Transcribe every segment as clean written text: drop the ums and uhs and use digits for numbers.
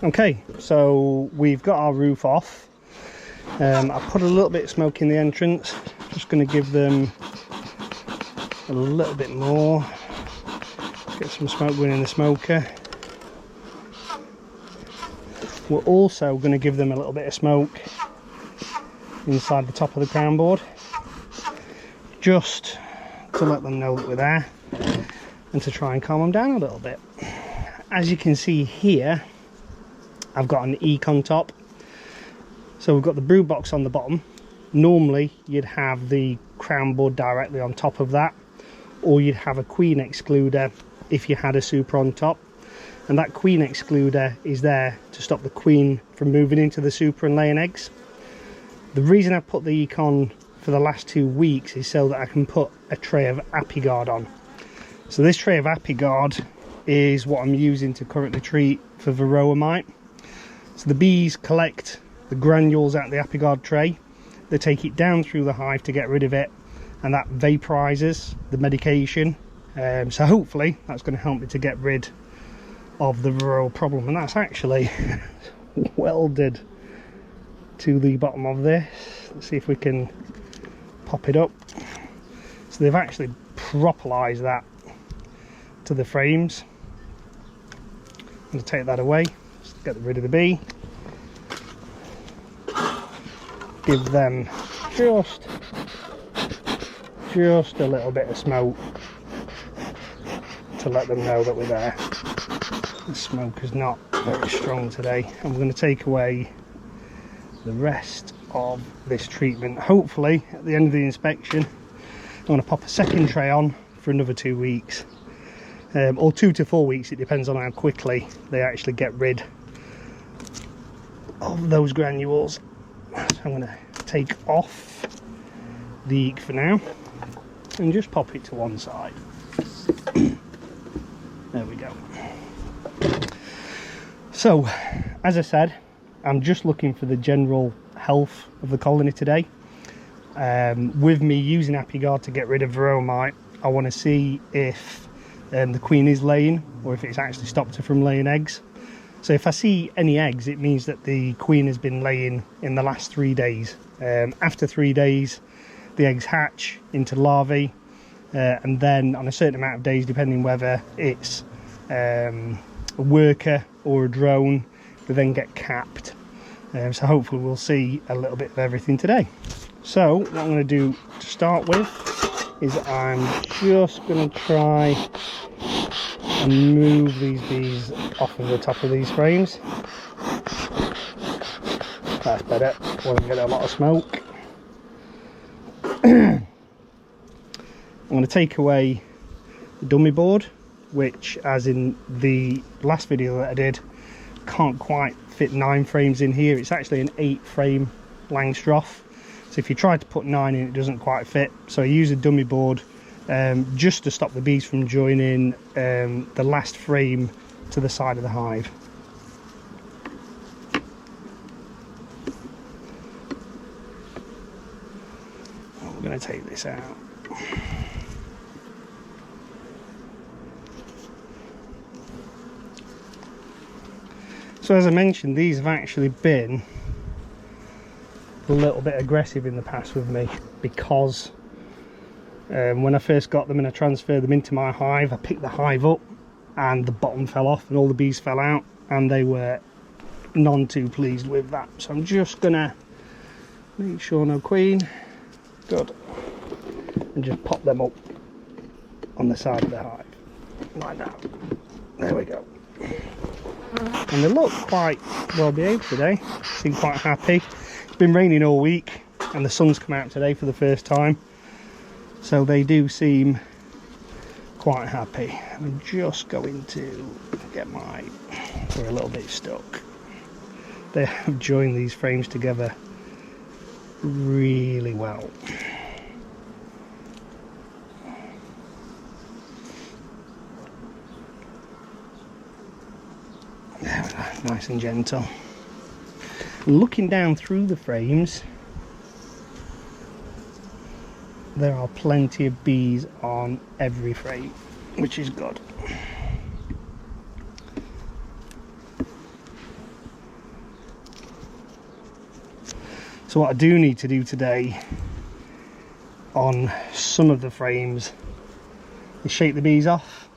Okay, so we've got our roof off. I put a little bit of smoke in the entrance, just going to give them a little bit more, get some smoke going in the smoker. We're also going to give them a little bit of smoke inside the top of the crown board, just to let them know that we're there and to try and calm them down a little bit. As you can see here, I've got an econ top. So we've got the brood box on the bottom. Normally you'd have the crown board directly on top of that, or you'd have a queen excluder if you had a super on top. And that queen excluder is there to stop the queen from moving into the super and laying eggs. The reason I put the econ for the last 2 weeks is so that I can put a tray of Apiguard on. So this tray of Apiguard is what I'm using to currently treat for Varroa Mite. So the bees collect the granules out of the Apiguard tray, they take it down through the hive to get rid of it, and that vaporizes the medication. So hopefully that's going to help me to get rid of the Varroa problem, and that's actually welded to the bottom of this. Let's see if we can pop it up. So they've actually properlised that to the frames. I'm going to take that away, just get rid of the bee, give them just a little bit of smoke to let them know that we're there. The smoke is not very strong today. I'm going to take away the rest of this treatment. Hopefully at the end of the inspection I'm going to pop a second tray on for another 2 weeks. Or 2 to 4 weeks, it depends on how quickly they actually get rid of those granules. So I'm going to take off the eke for now and just pop it to one side. There we go. So, as I said, I'm just looking for the general health of the colony today. With me using Apiguard to get rid of Varroa Mite, I want to see if the queen is laying or if it's actually stopped her from laying eggs. So if I see any eggs, it means that the queen has been laying in the last 3 days. After 3 days, the eggs hatch into larvae, and then on a certain amount of days, depending whether it's a worker or a drone, they then get capped. So hopefully we'll see a little bit of everything today. So what I'm going to do to start with is I'm just going to try and move these bees off of the top of these frames. That's better, won't get a lot of smoke. I'm going to take away the dummy board, which, as in the last video that I did, can't quite fit 9 frames in here. It's actually an 8 frame Langstroth, so if you try to put 9 in, it doesn't quite fit. So I use a dummy board just to stop the bees from joining the last frame to the side of the hive. We're going to take this out. So as I mentioned, these have actually been a little bit aggressive in the past with me, because when I first got them and I transferred them into my hive, I picked the hive up and the bottom fell off and all the bees fell out, and they were none too pleased with that. So I'm just gonna make sure no queen, good, and just pop them up on the side of the hive like that. There we go. And they look quite well behaved today, seem quite happy. It's been raining all week and the sun's come out today for the first time, so they do seem quite happy. I'm just going to get my, we're a little bit stuck. They have joined these frames together really well. There we go, nice and gentle. Looking down through the frames, there are plenty of bees on every frame, which is good. So what I do need to do today on some of the frames is shake the bees off.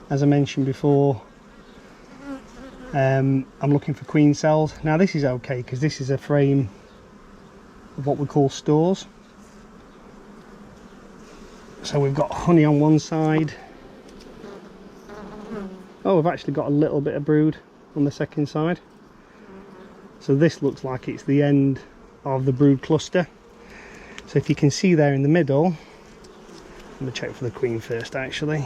As I mentioned before, I'm looking for queen cells. Now this is okay because this is a frame of what we call stores. So we've got honey on one side. Oh, we've actually got a little bit of brood on the second side. So this looks like it's the end of the brood cluster. So if you can see there in the middle, I'm going to check for the queen first actually.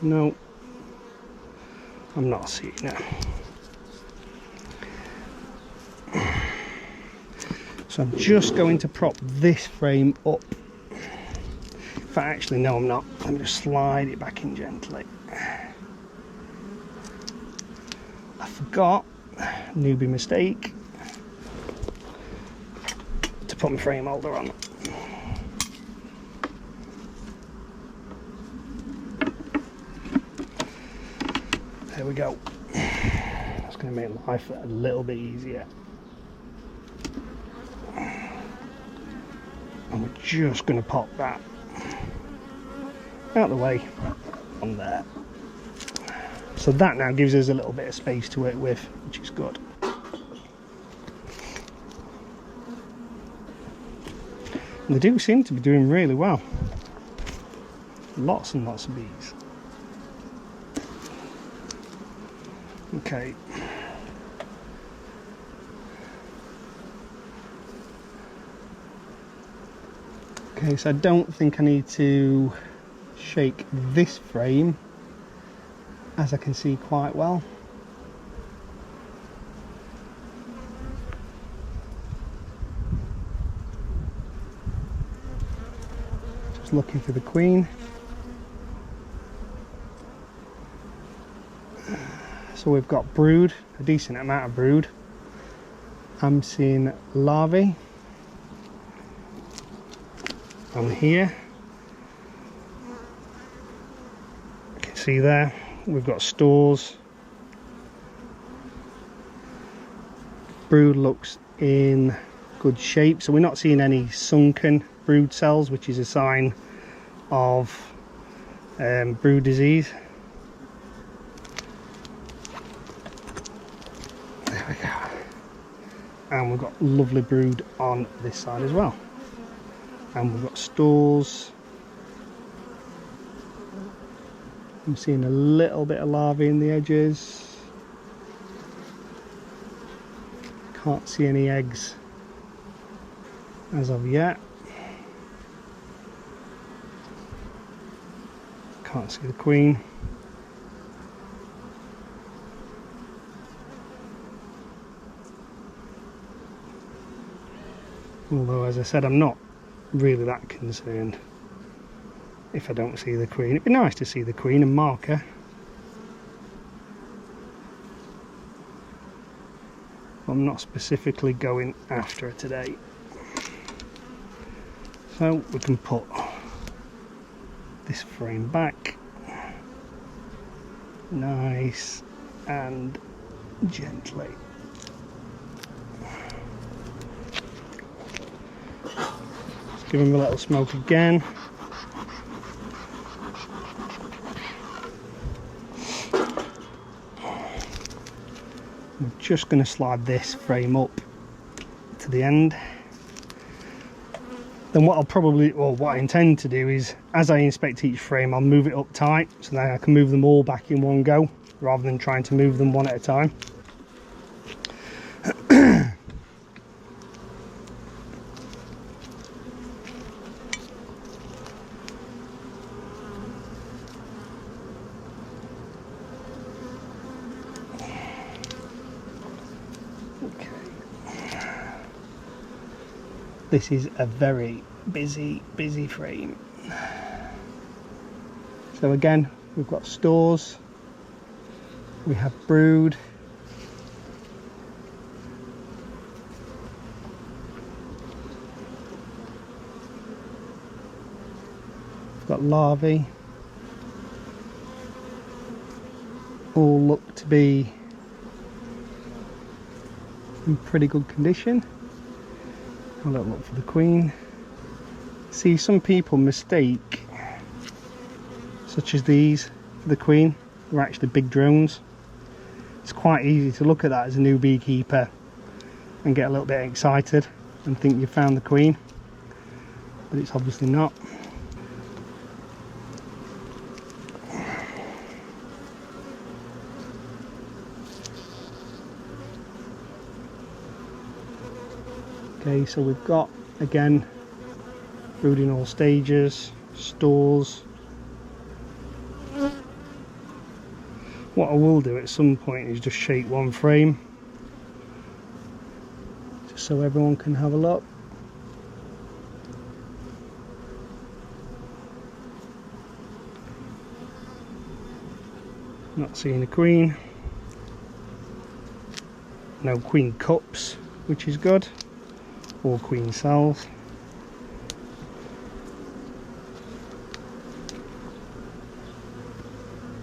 No, I'm not seeing it. So I'm just going to prop this frame up. In fact, actually no I'm not. Let me just slide it back in gently. I forgot, newbie mistake, to put my frame holder on. There we go. That's going to make life a little bit easier. And we're just going to pop that out of the way on there. So that now gives us a little bit of space to work with, which is good. And they do seem to be doing really well. Lots and lots of bees. Okay. Okay, so I don't think I need to shake this frame, as I can see quite well. Just looking for the queen. So we've got brood, a decent amount of brood. I'm seeing larvae on here. You can see there, we've got stores. Brood looks in good shape, so we're not seeing any sunken brood cells, which is a sign of brood disease. There we go. And we've got lovely brood on this side as well. And we've got stores. I'm seeing a little bit of larvae in the edges. Can't see any eggs as of yet. Can't see the queen. Although, as I said, I'm not really that concerned if I don't see the queen. It'd be nice to see the queen and mark her. I'm not specifically going after her today. So we can put this frame back nice and gently. Let's give him a little smoke again. I'm just going to slide this frame up to the end. Then what I'll probably, or what I intend to do is, as I inspect each frame, I'll move it up tight so that I can move them all back in one go rather than trying to move them one at a time. This is a very busy frame. So again, we've got stores, we have brood, we've got larvae, all look to be in pretty good condition. Have a little look for the queen. See, some people mistake such as these for the queen. They're actually big drones. It's quite easy to look at that as a new beekeeper and get a little bit excited and think you found the queen, but it's obviously not. Okay, so we've got, again, brooding all stages, stores. What I will do at some point is just shake one frame, just so everyone can have a look. Not seeing a queen. No queen cups, which is good. Or queen cells.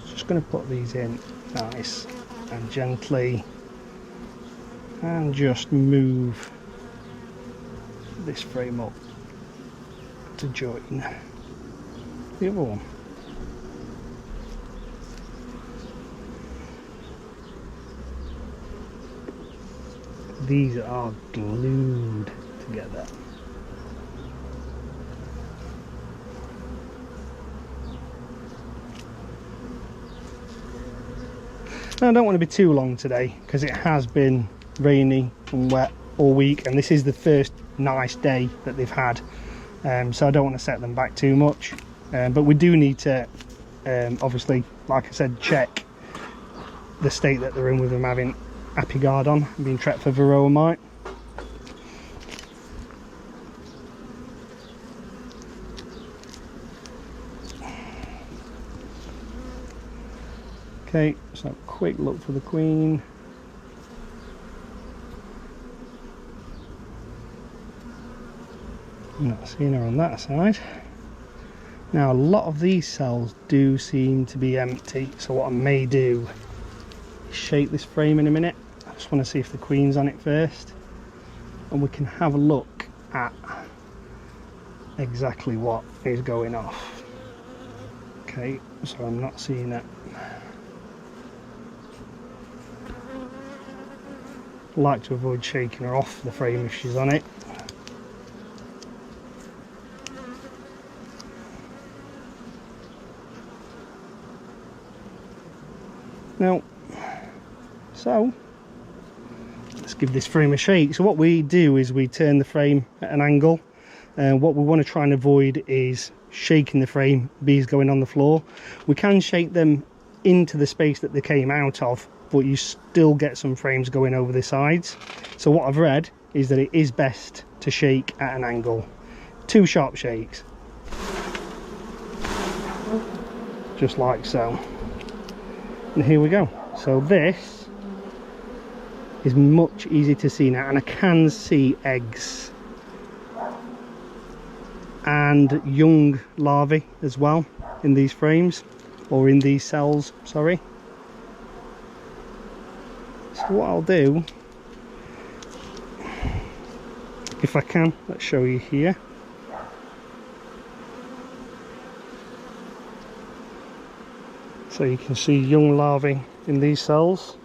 Just going to put these in nice and gently and just move this frame up to join the other one. These are glued together. Now, I don't want to be too long today because it has been rainy and wet all week, and this is the first nice day that they've had, so I don't want to set them back too much, but we do need to obviously, like I said, check the state that they're in with them having Apiguard on and being trapped for Varroa Mite. Okay, so quick look for the queen. I'm not seeing her on that side. Now, a lot of these cells do seem to be empty, so what I may do is shake this frame in a minute. I just want to see if the queen's on it first, and we can have a look at exactly what is going off. Okay, so I'm not seeing it. Like to avoid shaking her off the frame if she's on it. Now, so let's give this frame a shake. So what we do is we turn the frame at an angle, and what we want to try and avoid is shaking the frame, bees going on the floor. We can shake them into the space that they came out of, but you still get some frames going over the sides. So what I've read is that it is best to shake at an angle. 2 sharp shakes. Just like so. And here we go. So this is much easier to see now, and I can see eggs and young larvae as well in these frames, or in these cells, sorry. So what I'll do, if I can, let's show you here. So you can see young larvae in these cells.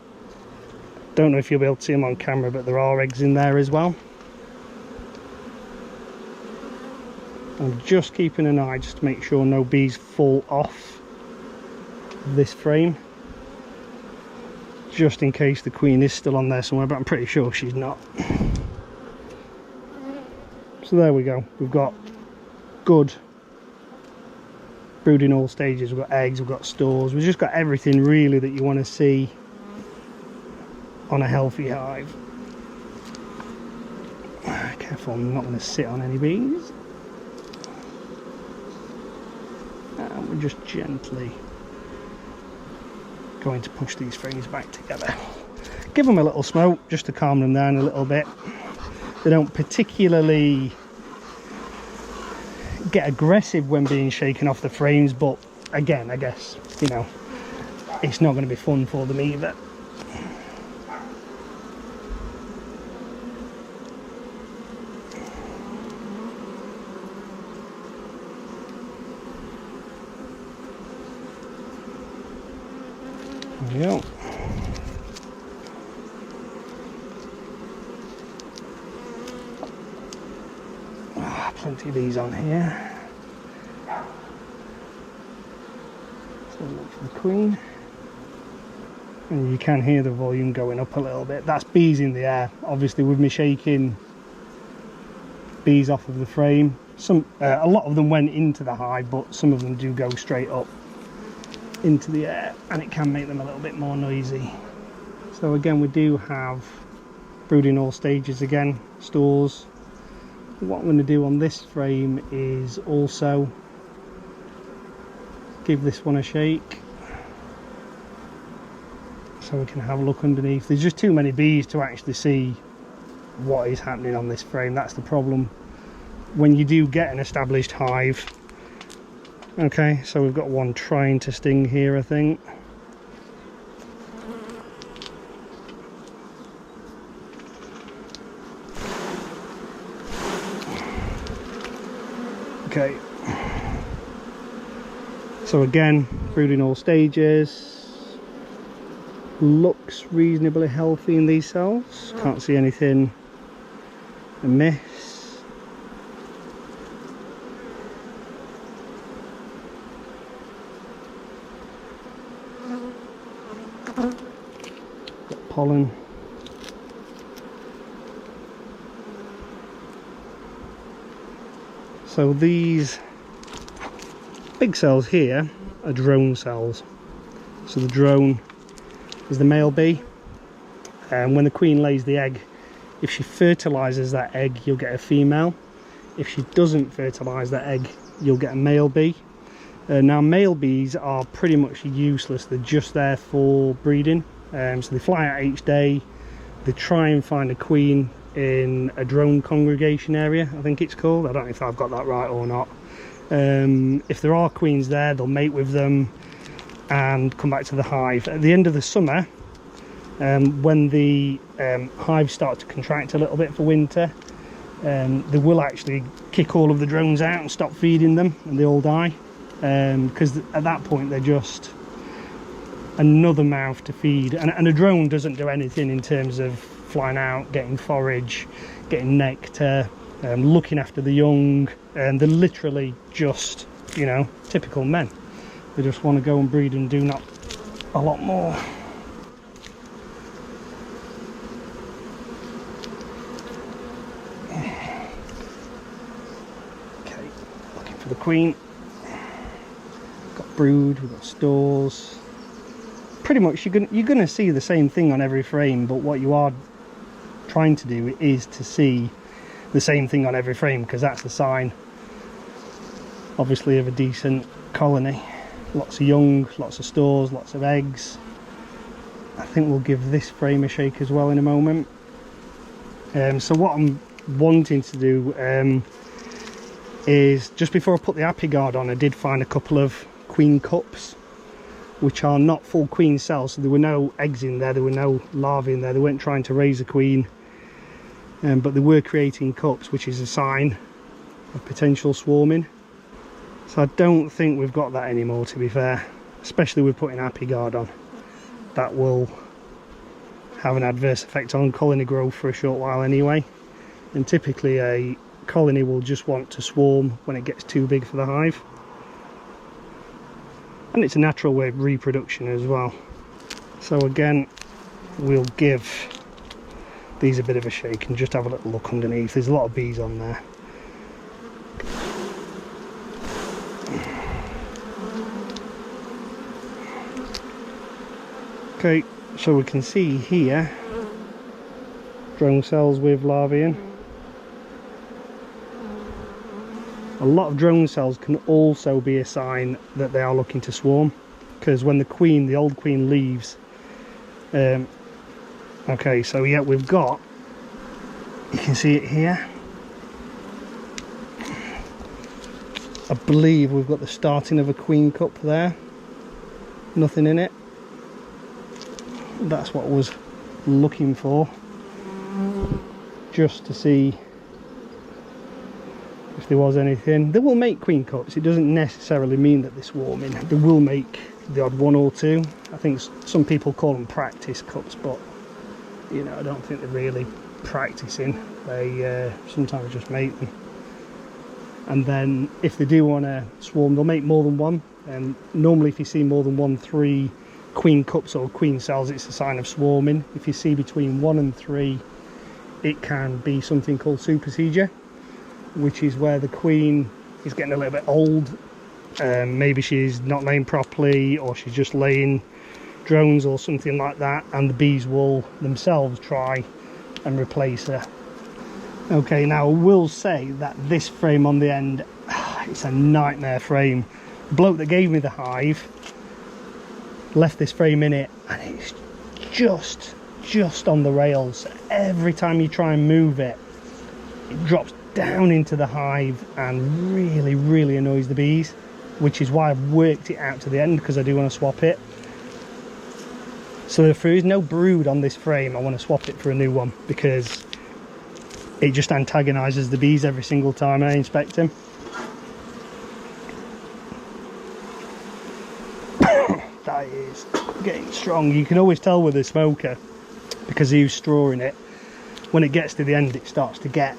Don't know if you'll be able to see them on camera, but there are eggs in there as well. I'm just keeping an eye just to make sure no bees fall off this frame, just in case the queen is still on there somewhere, but I'm pretty sure she's not. So there we go, we've got good brooding all stages, we've got eggs, we've got stores, we've just got everything really that you want to see on a healthy hive. Careful, I'm not going to sit on any bees. And we're just gently going to push these frames back together. Give them a little smoke just to calm them down a little bit. They don't particularly get aggressive when being shaken off the frames, but again, I guess, you know, it's not going to be fun for them either. we go. Plenty of these on here. So look for the queen. And you can hear the volume going up a little bit. That's bees in the air. Obviously with me shaking bees off of the frame, a lot of them went into the hive, but some of them do go straight up into the air, and it can make them a little bit more noisy. So again, we do have brooding all stages again, stores. What I'm going to do on this frame is also give this one a shake so we can have a look underneath. There's just too many bees to actually see what is happening on this frame. That's the problem when you do get an established hive. Okay, so we've got one trying to sting here, I think. Okay, so again, brooding all stages, looks reasonably healthy in these cells, can't see anything amiss. Got pollen. So these big cells here are drone cells. So the drone is the male bee, and when the queen lays the egg, if she fertilizes that egg, you'll get a female. If she doesn't fertilize that egg, you'll get a male bee. Now male bees are pretty much useless. They're just there for breeding. So they fly out each day, they try and find a queen in a drone congregation area, I think it's called. I don't know if I've got that right or not. If there are queens there, they'll mate with them and come back to the hive. At the end of the summer, when the hives start to contract a little bit for winter, they will actually kick all of the drones out and stop feeding them, and they all die, because at that point they're just another mouth to feed, and a drone doesn't do anything in terms of flying out, getting forage, getting nectar, looking after the young, and they're literally just, you know, typical men. They just want to go and breed and do not a lot more. Okay, looking for the queen. We've got brood, we've got stores. Pretty much you're gonna see the same thing on every frame, but what you are trying to do is to see the same thing on every frame, because that's a sign, obviously, of a decent colony. Lots of young, lots of stores, lots of eggs. I think we'll give this frame a shake as well in a moment. So what I'm wanting to do is, just before I put the Apiguard on, I did find a couple of queen cups, which are not full queen cells, so there were no eggs in there, there were no larvae in there, they weren't trying to raise a queen, but they were creating cups, which is a sign of potential swarming. So I don't think we've got that anymore, to be fair, especially with putting Apiguard on. That will have an adverse effect on colony growth for a short while anyway, and typically a colony will just want to swarm when it gets too big for the hive. And it's a natural way of reproduction as well. So again, we'll give these a bit of a shake and just have a little look underneath. There's a lot of bees on there. Okay, so we can see here drone cells with larvae in. A lot of drone cells can also be a sign that they are looking to swarm, because when the old queen leaves. Okay, so yeah, we've got, you can see it here. I believe we've got the starting of a queen cup there. Nothing in it. That's what I was looking for, just to see if there was anything. They will make queen cups. It doesn't necessarily mean that they're swarming. They will make the odd one or two. I think some people call them practice cups, but you know, I don't think they're really practicing. They sometimes just make them, and then if they do want to swarm, they'll make more than one. And normally if you see more than 3 queen cups or queen cells, it's a sign of swarming. If you see between 1 and 3, it can be something called supersedure, which is where the queen is getting a little bit old. Maybe she's not laying properly, or she's just laying drones or something like that, and the bees will themselves try and replace her. Okay, now I will say that this frame on the end, it's a nightmare frame. The bloke that gave me the hive left this frame in it, and it's just on the rails. Every time you try and move it, it drops down into the hive and really annoys the bees, which is why I've worked it out to the end, because I do want to swap it. So if there is no brood on this frame, I want to swap it for a new one, because it just antagonises the bees every single time I inspect them. That is getting strong. You can always tell with a smoker, because they use straw in it, when it gets to the end it starts to get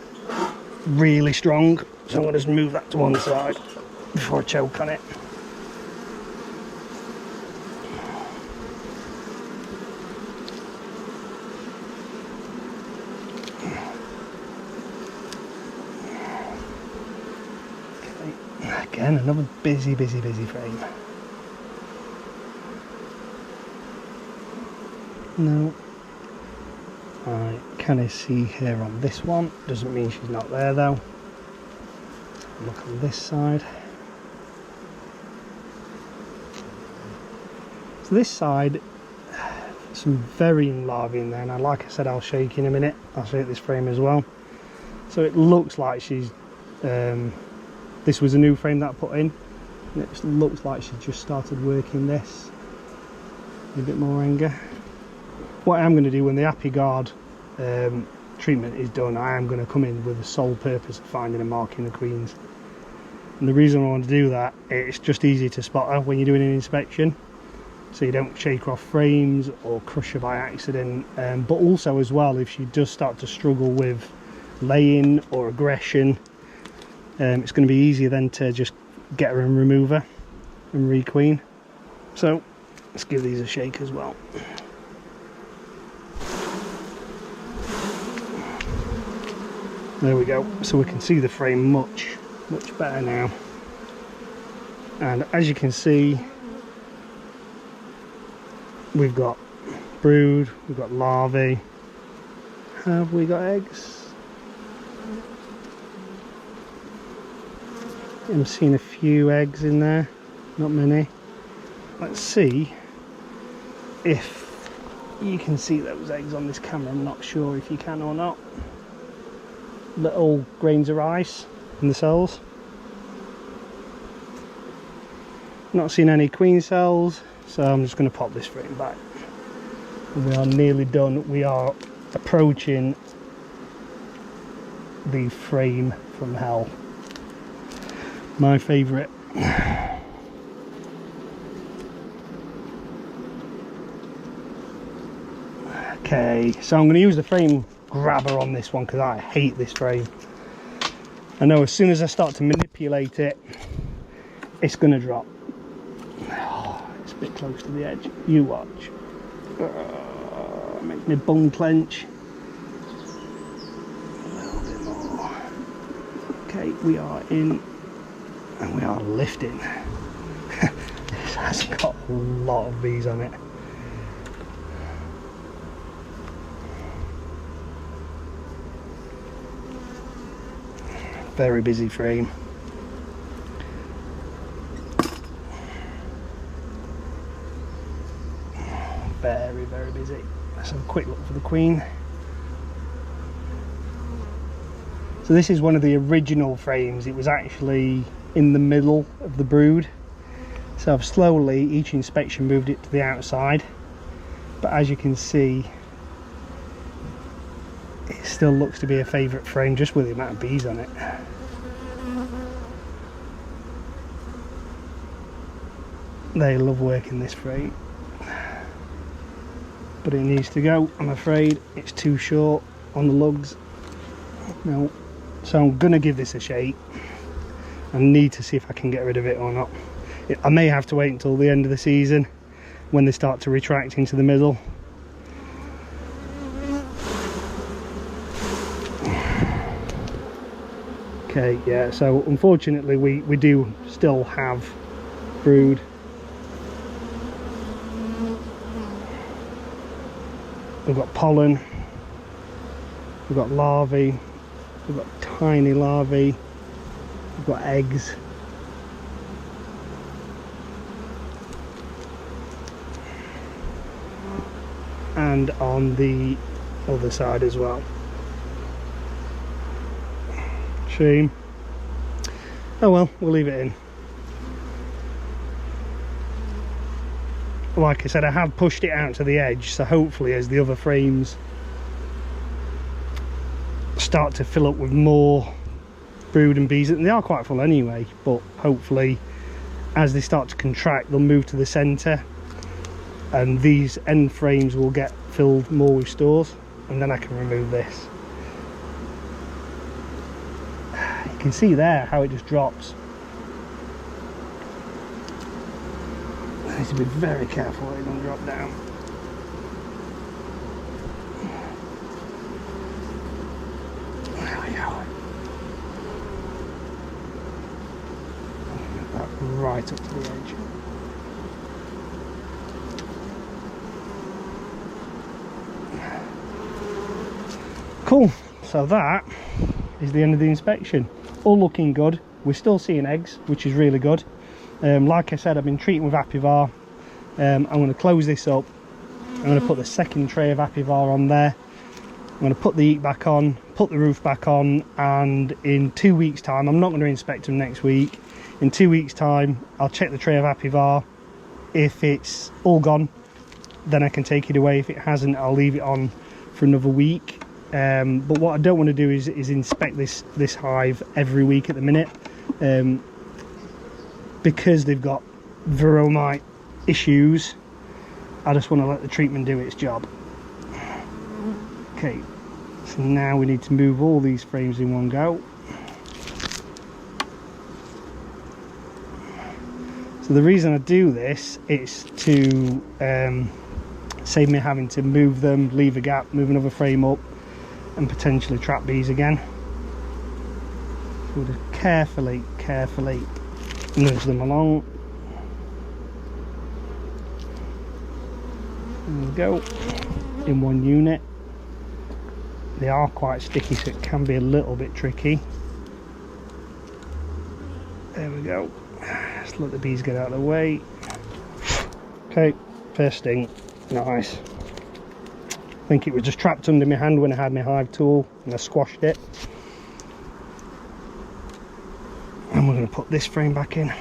really strong. So I'm going to just move that to one side before I choke on it. Okay. Again, another busy frame. No, I kind of see her on this one. Doesn't mean she's not there though. Look on this side. So this side, some varying larvae in there. Now, like I said, I'll show you in a minute. I'll show you this frame as well. So it looks like she's. This was a new frame that I put in. And it looks like she just started working this. A bit more anger. What I am going to do when the Apiguard treatment is done, I am going to come in with the sole purpose of finding and marking the queens. And the reason I want to do that, it's just easy to spot her when you're doing an inspection, so you don't shake her off frames or crush her by accident. But also as well, if she does start to struggle with laying or aggression, it's going to be easier then to just get her and remove her and requeen. So let's give these a shake as well. There we go, so we can see the frame much better now. And as you can see, we've got brood, we've got larvae. Have we got eggs? I'm seeing a few eggs in there, not many. Let's see if you can see those eggs on this camera. I'm not sure if you can or not. Little grains of ice in the cells. Not seeing any queen cells, so I'm just going to pop this frame back. And we are nearly done. We are approaching the frame from hell. My favourite. Okay, so I'm going to use the frame grabber on this one because I hate this frame. I know as soon as I start to manipulate it, it's going to drop. Oh, it's a bit close to the edge. You watch. Makes my bum clench. A little bit more. Okay, we are in and we are lifting. This has got a lot of bees on it. Very busy frame. Very busy. Let's have a quick look for the queen. So this is one of the original frames. It was actually in the middle of the brood. So I've slowly, each inspection, moved it to the outside. But as you can see, it still looks to be a favourite frame just with the amount of bees on it. They love working this frame, but it needs to go. I'm afraid it's too short on the lugs. No, so I'm gonna give this a shake. I need to see if I can get rid of it or not. I may have to wait until the end of the season when they start to retract into the middle. Okay, yeah, so unfortunately we do still have brood. We've got pollen, we've got larvae, we've got tiny larvae, we've got eggs. And on the other side as well. Shame. Oh well, we'll leave it in. Like I said, I have pushed it out to the edge, so hopefully as the other frames start to fill up with more brood and bees, and they are quite full anyway, but hopefully as they start to contract they'll move to the centre and these end frames will get filled more with stores, and then I can remove this. You can see there how it just drops. I need to be very careful that it don't drop down. There we go. Get that right up to the edge. Cool, so that is the end of the inspection. All looking good. We're still seeing eggs, which is really good. Like I said, I've been treating with Apivar. I'm going to close this up. I'm going to put the second tray of Apivar on there. I'm going to put the eat back on, put the roof back on, and in 2 weeks time, I'm not going to inspect them next week. In 2 weeks time, I'll check the tray of Apivar. If it's all gone, then I can take it away. If it hasn't, I'll leave it on for another week. But what I don't want to do is inspect this hive every week at the minute, because they've got Varroa Mite issues. I just want to let the treatment do its job. Okay, so now we need to move all these frames in one go. So the reason I do this is to save me having to move them, leave a gap, move another frame up, and potentially trap bees again. So we'll just carefully nudge them along. There we go, in one unit. They are quite sticky, so it can be a little bit tricky. There we go. Just let the bees get out of the way. Okay, first sting, nice. I think it was just trapped under my hand when I had my hive tool and I squashed it. And we're going to put this frame back in.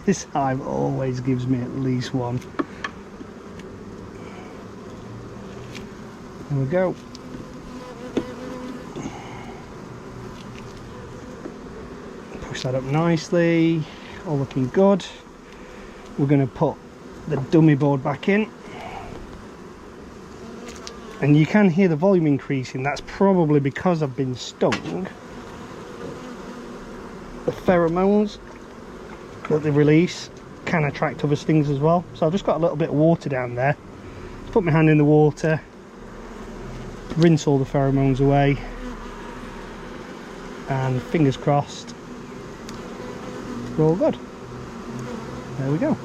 This hive always gives me at least one. There we go. Push that up nicely. All looking good. We're going to put the dummy board back in, and you can hear the volume increasing. That's probably because I've been stung. The pheromones that they release can attract other stings as well, so I've just got a little bit of water down there. Put my hand in the water, rinse all the pheromones away, and fingers crossed we're all good. There we go.